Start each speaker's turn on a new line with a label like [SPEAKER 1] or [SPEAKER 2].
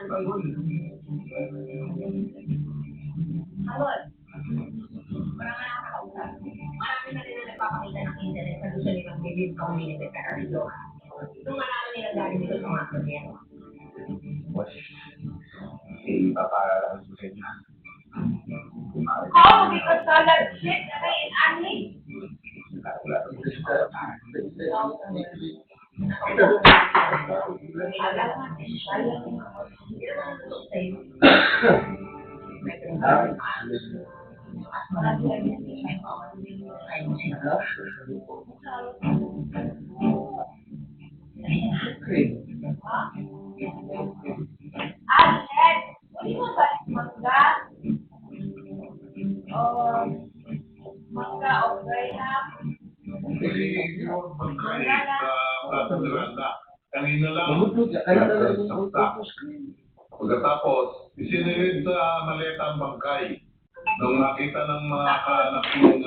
[SPEAKER 1] Hawal. Wala nga nakakausap. Marami na rin na nagpapakita ng internet na gusto nilang bibig community sa Carlo. Nung marami nilang galing dito sa mga problema.
[SPEAKER 2] Ipapaalala ko sa inyo.
[SPEAKER 1] Oh, because salad shit, ani. Alex, hindi mo ba mangga? Mangga o gaya?
[SPEAKER 3] Kanina lang, pagkatapos, isinilid sa maleta ang bangkay. Nung nakita ng mga kaanak yung